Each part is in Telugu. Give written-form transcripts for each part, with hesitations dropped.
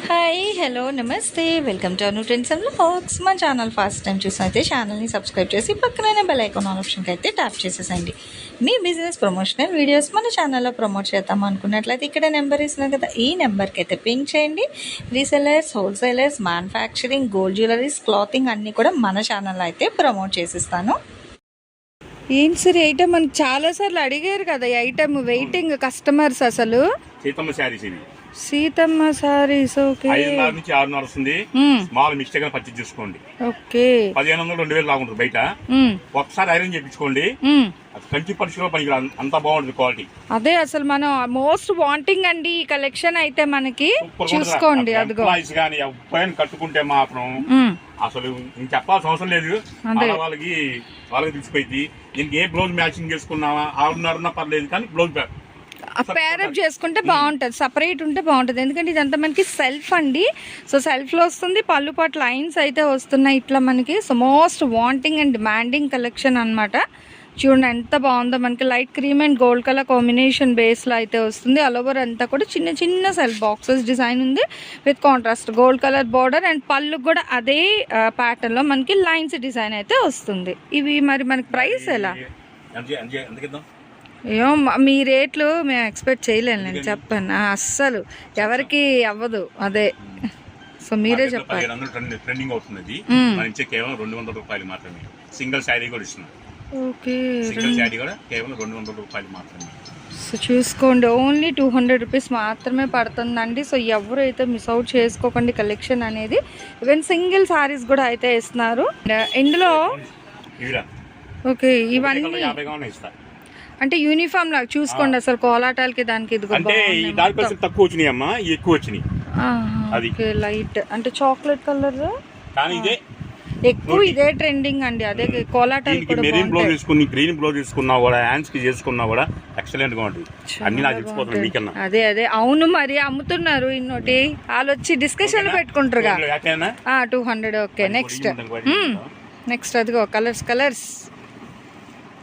హాయ్ హలో నమస్తే welcome to Anu trends and vlogs. మా ఛానల్ ఫస్ట్ టైం చూసినైతే ఛానల్ని సబ్స్క్రైబ్ చేసి పక్కనే బెల్ ఐకాన్ ఆప్షన్కి అయితే ట్యాప్ చేసేసండి. మీ బిజినెస్ ప్రమోషనల్ వీడియోస్ మన ఛానల్లో ప్రమోట్ చేద్దాం అనుకున్నట్లయితే ఇక్కడ నెంబర్ ఇస్తున్నాం కదా, ఈ నెంబర్కి అయితే పింక్ చేయండి. Resellers, wholesalers, manufacturing, gold jewelleries, clothing అన్నీ కూడా మన ఛానల్లో అయితే ప్రమోట్ చేసిస్తాను. ఏంటి సార్ ఐటమ్ మనకు చాలాసార్లు అడిగారు కదా, ఈ ఐటమ్ వెయిటింగ్ కస్టమర్స్. అసలు సీతమ్మ సారీస్ ఓకే, 5:30 నుంచి 6:30 వస్తుంది. స్మాల్ మిస్టేక్ అని పర్చేజ్ చేసుకోండి. ఓకే 1500 2000 లాగా ఉంటుంది బయట. ఒకసారి ఐరన్ చేయించుకోండి, అది కంచి పరిస్థితిలో పనికి అంత బాగుంటుంది క్వాలిటీ. అదే అసలు మనం మోస్ట్ వాంటింగ్ అండి ఈ కలెక్షన్ అయితే మనకి చూసుకోండి. అదిగో కానీ పైన కట్టుకుంటే మాత్రం అసలు ఇంక చెప్పాల్సిన అవసరం లేదు. వాళ్ళకి తెలిసిపోయింది. దీనికి ఏ బ్లౌజ్ మ్యాచింగ్ చేసుకున్నావా 6:30 పర్లేదు, కానీ బ్లౌజ్ పేరప్ చేసుకుంటే బాగుంటుంది, సపరేట్ ఉంటే బాగుంటుంది. ఎందుకంటే ఇదంతా మనకి సెల్ఫ్ అండి. సో సెల్ఫ్లో వస్తుంది, పళ్ళు పాటు లైన్స్ అయితే వస్తున్నాయి ఇట్లా మనకి. So most wanting and demanding collection అనమాట. చూడండి ఎంత బాగుందో, మనకి light cream and gold colour combination బేస్లో అయితే వస్తుంది. ఆల్ ఓవర్ అంతా కూడా చిన్న చిన్న సెల్ఫ్ బాక్సెస్ డిజైన్ ఉంది with contrast gold colour border, and పళ్ళు కూడా అదే ప్యాటర్న్లో మనకి లైన్స్ డిజైన్ అయితే వస్తుంది. ఇవి మరి మనకి ప్రైస్ ఎలా? ఏమో మీ రేట్లు మేము ఎక్స్పెక్ట్ చేయలేము, నేను చెప్పాను అస్సలు ఎవరికి అవ్వదు. అదే సో మీరే చెప్పాలి. ట్రెండింగ్ అవుతుంది. కేవలం 200 రూపాయలు మాత్రమే. సింగిల్ శారీ కూడా ఇస్తున్నాం. ఓకే, సింగిల్ శారీ కూడా కేవలం 200 రూపాయలు మాత్రమే. సో చూసుకోండి, ఓన్లీ 200 రూపీస్ మాత్రమే పడుతుందండి. సో ఎవరు అయితే మిస్ అవుట్ చేసుకోకండి కలెక్షన్ అనేది. ఈవెన్ సింగిల్ సారీస్ కూడా అయితే ఇస్తున్నారు ఇందులో. ఓకే ఇవన్నీ అంటే యూనిఫామ్ లాగా చూసుకోండి. అసలు కోలాటాలకి దానికి ఇది తక్కువ వచ్చినాయి అమ్మా, ఎక్కువ వచ్చినాయి. లైట్ అంటే చాక్లెట్ కలర్ ఎక్కువ ఇదే ట్రెండింగ్ అండి. అదే కోలాటాలు కూడా మెరూన్ బ్లౌజ్ తీసుకుని గ్రీన్ బ్లౌజ్ తీసుకున్నా కూడా హ్యాండ్స్ కి చేసుకున్నా కూడా ఎక్సలెంట్ గా ఉంటుంది. అన్ని నాకు తెలిసిపోతుంది మీకన్నా. అదే అదే అవును, మరి అమ్ముతున్నారు ఇన్నోటి. వాళ్ళు వచ్చి డిస్కషన్ పెట్టుకుంటారు 200. ఓకే నెక్స్ట్ అదిగో colours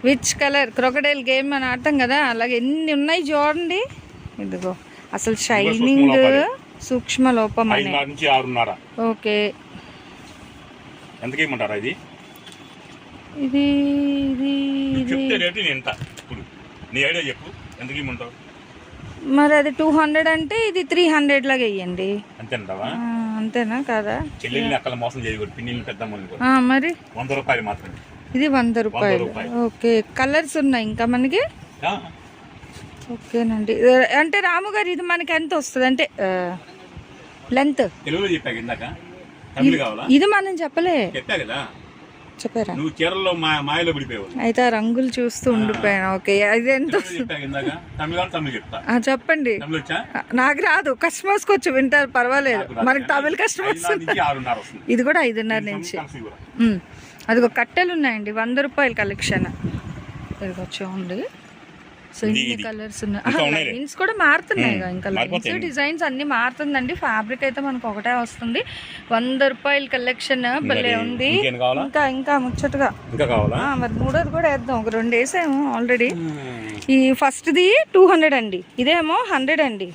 which colour crocodile game అని ఆడతాం కదా, అలాగే ఎన్ని ఉన్నాయి చూడండి. ఇదిగో అసలు షైనింగ్ సూక్ష్మ లోపం అని. ఓకే ఎంతకేమంటారా ఇది? ఇది మరి అది 200 అంటే ఇది 300 లాగా వేయండి. అంతేనా కాదా? మరి 100 రూపాయలు మాత్రమే. ఇది 100 రూపాయలు. ఓకే కలర్స్ ఉన్నాయి ఇంకా మనకి. ఓకేనండి. అంటే రాము గారు ఇది మనకి ఎంత వస్తుంది అంటే లెంత్? ఇది మనం చెప్పలే, చెప్పారా? అయితే ఆ రంగులు చూస్తూ ఉండిపోయాను. ఓకే ఇది ఎంత చెప్పండి? నాకు రాదు, కస్టమర్స్ కి వచ్చి వింటారు పర్వాలేదు, మనకి తమిళ కస్టమర్స్. ఇది కూడా 5:30 నుంచి. అదిగో కట్టెలు ఉన్నాయండి, 100 రూపాయల కలెక్షన్. ఇదిగో చూడండి. సో ఇన్ని కలర్స్ ఉన్నాయి. లైన్స్ కూడా మారుతున్నాయి, ఇంకా లైన్స్ డిజైన్స్ అన్ని మారుతుందండి. ఫ్యాబ్రిక్ అయితే మనకు ఒకటే వస్తుంది. 100 రూపాయల కలెక్షన్ భలే ఉంది. ఇంకా ముచ్చటగా మరి మూడోది కూడా వేద్దాం. ఒక 2 వేసాము ఆల్రెడీ. ఈ ఫస్ట్ది 200 అండి, ఇదేమో 100 అండి.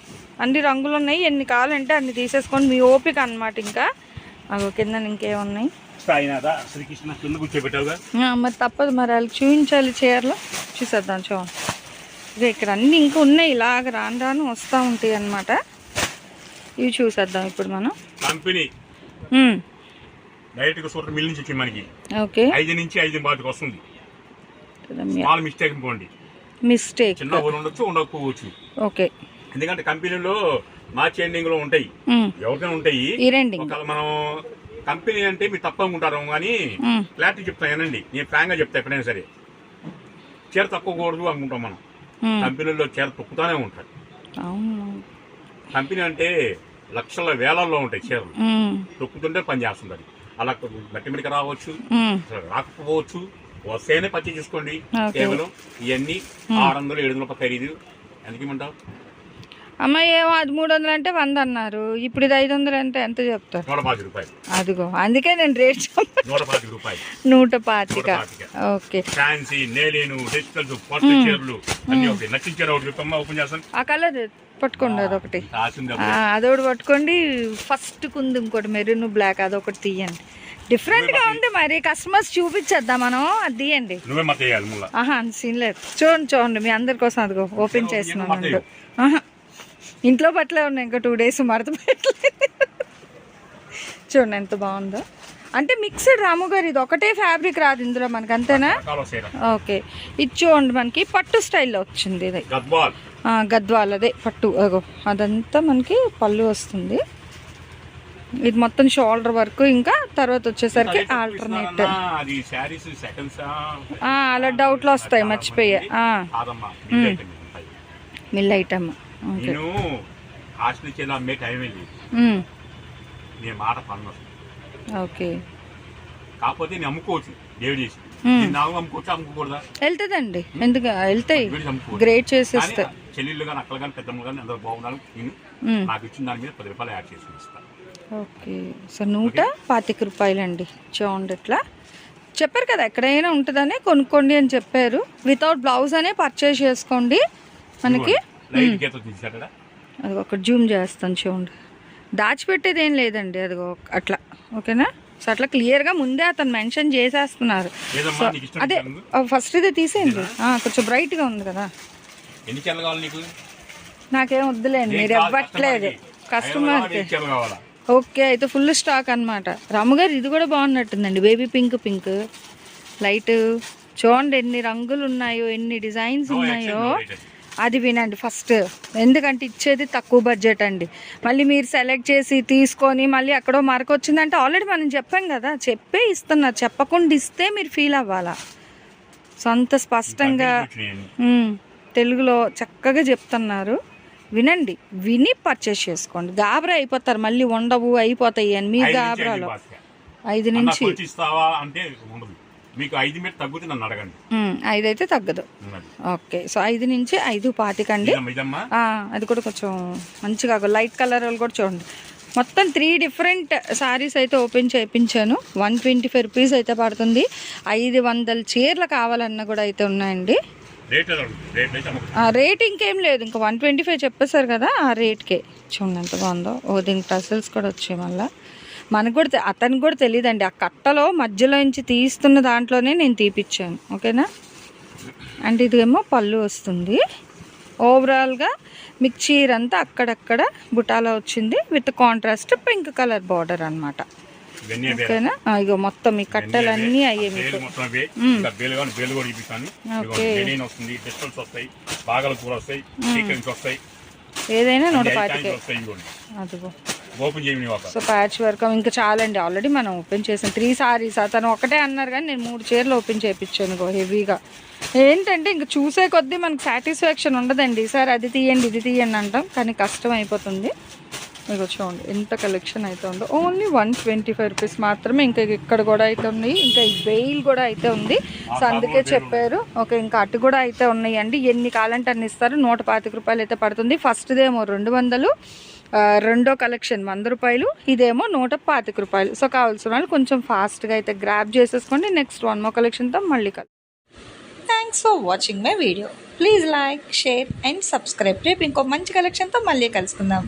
అన్ని రంగులు ఉన్నాయి, ఎన్ని కావాలంటే అన్ని తీసేసుకోండి, మీ ఓపిక అనమాట. ఇంకా అవి కింద ఇంకేమున్నాయి మరి తప్పదు, మరి వాళ్ళకి చూపించాలి. చీరలో చూసేద్దాం. చూడండి ఇక్కడ అన్ని ఇంకా ఉన్నాయి, ఇలాగ రాను వస్తూ ఉంటాయి అన్నమాట. ఇవి చూసేద్దాం ఇప్పుడు మనం. కంపెనీ డైరెక్ట్ గా సూపర్ మిల్ నుంచి వచ్చి మనకి ఓకే 5 నుంచి 5 వస్తుంది. స్మాల్ మిస్టేక్ అనుకోండి, మిస్టేక్ చిన్న ఉండొచ్చు ఉండకపోవచ్చు. ఓకే ఎందుకంటే కంపెనీలో మార్చి ఎండింగ్ లో ఉంటాయి, ఎవరికైనా ఉంటాయి. మనం కంపెనీ అంటే మీరు తప్పగా ఉంటారు కానీ క్లారిటీ చెప్తానండి, నేను ఫ్రాంక్ గా చెప్తా. ఎప్పుడైనా సరే చీర తక్కువకూడదు అనుకుంటాం మనం. కంపెనీలో చీర తొక్కుతానే ఉంటాయి. కంపెనీ అంటే లక్షల వేలల్లో ఉంటాయి చీరలు, తొక్కుతుంటే పని చేస్తుంది. అలా గట్టి మీదకి రావచ్చు, రాకపోవచ్చు. వస్తేనే పర్చేజ్ చేసుకోండి. కేవలం ఇవన్నీ 600 700 ఖరీదు. ఎందుకేమంటావు? అమ్మాయి ఏమో అది 300 అంటే 100 అన్నారు, ఇప్పుడు ఇది 500 అంటే ఎంత చెప్తారు? 125 రూపాయలు. అదిగో అందుకే నేను రేట్ 125 రూపాయలు. 125. ఓకే. ఫ్యాన్సీ, నేలీను, డిజిటల్స్, పట్టు చీరలు అన్ని ఒకటి. నచ్చిన చీర ఒకటి చెప్పమ్మా, ఓపెన్ చేస్తాను. ఆ కలర్ పట్టుకోండి, అదొకటి అదొకటి పట్టుకోండి. ఫస్ట్ కుంది ఇంకోటి మెరూన్ బ్లాక్, అదొకటి తీయండి. డిఫరెంట్ గా ఉంది, మరి కస్టమర్స్ చూపించేద్దాం మనం. అది తీయండి. ఆహా సీన్ లేదు. చూడండి మీ అందరి కోసం, అదిగో ఓపెన్ చేస్తున్నాను. ఆహా ఇంట్లో బట్టలే ఉన్నాయి, ఇంకా 2 days మడత పెట్టలేదు. చూడండి ఎంత బాగుందో. అంటే మిక్స్డ్ రాము గారు, ఇది ఒకటే ఫ్యాబ్రిక్ రాదు ఇందులో మనకి, అంతేనా? ఓకే. ఇది చూడండి మనకి పట్టు స్టైల్లో వచ్చింది. ఇది గద్వాల్, అదే పట్టు. అగో అదంతా మనకి పళ్ళు వస్తుంది. ఇది మొత్తం షోల్డర్ వర్క్, ఇంకా తర్వాత వచ్చేసరికి ఆల్టర్నేట్. అలా డౌట్లు వస్తాయి, మర్చిపోయా. Mill item. ఓకే. కాకపోతే నేను అమ్ముకోవచ్చు, వెళ్తుందండి, ఎందుకు వెళ్తాయి, గ్రేట్ చేసేస్తాయి. చెల్లెళ్ళు కానీ అక్కలు కానీ పెద్దమ్మ కానీ అందరూ బాగున్నారు. నాకు ఇచ్చిన దాని మీద 10 రూపాయలు యాడ్ చేసి ఇస్తాను. ఓకే. సో 125 రూపాయలండి. చూడండి ఇట్లా చెప్పారు కదా, ఎక్కడైనా ఉంటుందని కొనుక్కోండి అని చెప్పారు. వితౌట్ బ్లౌజ్ అనే పర్చేస్ చేసుకోండి. మనకి అది ఒక జూమ్ చేస్తాను చూడండి. దాచిపెట్టేది ఏం లేదండి, అది అట్లా. ఓకేనా? సో అట్లా క్లియర్గా ముందే అతను మెన్షన్ చేసేస్తున్నారు. సో అదే ఫస్ట్ ఇదే తీసేయండి, కొంచెం బ్రైట్గా ఉంది కదా. నాకేం వద్దులేండి, మీరు ఇవ్వట్లేదు కస్టమర్కి. ఓకే, అయితే ఫుల్ స్టాక్ అనమాట. రాముగారు ఇది కూడా బాగున్నట్టుందండి, బేబీ పింక్ లైట్. చూడండి ఎన్ని రంగులు ఉన్నాయో, ఎన్ని డిజైన్స్ ఉన్నాయో. అది వినండి ఫస్ట్, ఎందుకంటే ఇచ్చేది తక్కువ బడ్జెట్ అండి. మళ్ళీ మీరు సెలెక్ట్ చేసి తీసుకొని మళ్ళీ ఎక్కడో మార్క్ వచ్చిందంటే ఆల్రెడీ మనం చెప్పాం కదా, చెప్పే ఇస్తున్నారు. చెప్పకుండా ఇస్తే మీరు ఫీల్ అవ్వాలా. సొంత స్పష్టంగా తెలుగులో చక్కగా చెప్తున్నారు. వినండి, విని పర్చేస్ చేసుకోండి. గాబరా అయిపోతారు, మళ్ళీ ఉండవు అయిపోతాయి అని. మీ గాబరాలో 5 నుంచి 5 అయితే తగ్గదు. ఓకే. సో 5 నుంచి 5.25 అండి. అది కూడా కొంచెం మంచిగా లైట్ కలర్ కూడా చూడండి. మొత్తం 3 డిఫరెంట్ శారీస్ అయితే ఓపెన్ చేయించాను. 125 రూపీస్ అయితే పడుతుంది. 500 చీరలు కావాలన్నా కూడా అయితే ఉన్నాయండి. రేట్ ఇంకేం లేదు, ఇంకా 125 చెప్పేశారు కదా, ఆ రేట్కే. చూడండి ఎంత బాగుందో. దీనికి టసల్స్ కూడా వచ్చాయి. మళ్ళీ మనకు కూడా అతనికి కూడా తెలియదండి, ఆ కట్టలో మధ్యలో నుంచి తీస్తున్న దాంట్లోనే నేను తీపిచ్చాను. ఓకేనా? అండ్ ఇదేమో పళ్ళు వస్తుంది. ఓవరాల్గా మీకు చీర అంతా అక్కడక్కడ బుటాలో వచ్చింది, with contrast pink colour border అనమాట. ఓకేనా? ఇగో మొత్తం ఈ కట్టలన్నీ అయ్యే మీకు. ఏదైనా 125. అదిగో. సో ప్యాచ్ వర్క్ ఇంకా చాలండి, ఆల్రెడీ మనం ఓపెన్ చేసాం 3 సారీస్. అతను ఒకటే అన్నారు కానీ నేను 3 చీరలు ఓపెన్ చేయించాను హెవీగా. ఏంటంటే ఇంక చూసే కొద్దీ మనకు సాటిస్ఫాక్షన్ ఉండదండి. సార్ అది తీయండి ఇది తీయండి అంటాం, కానీ కష్టం అయిపోతుంది. మీకు చూడండి ఎంత కలెక్షన్ అయితే ఉందో. ఓన్లీ 125 రూపీస్ మాత్రమే. ఇంకా ఇక్కడ కూడా అయితే ఉన్నాయి, ఇంకా ఈ బెయిల్ కూడా అయితే ఉంది. సో అందుకే చెప్పారు. ఓకే, ఇంకా అటు కూడా అయితే ఉన్నాయండి. ఎన్ని కావాలంటే అన్ని ఇస్తారు. 125 రూపాయలు అయితే పడుతుంది. ఫస్ట్దేమో 200, రెండో కలెక్షన్ 100 రూపాయలు, ఇదేమో 125 రూపాయలు. సో కావాల్సిన వాళ్ళు కొంచెం ఫాస్ట్గా అయితే గ్రాప్ చేసేసుకోండి. నెక్స్ట్ 1 more కలెక్షన్తో మళ్ళీ thanks for watching my video. Please like, share and subscribe. రేపు ఇంకో మంచి కలెక్షన్తో మళ్ళీ కలుసుకుందాం.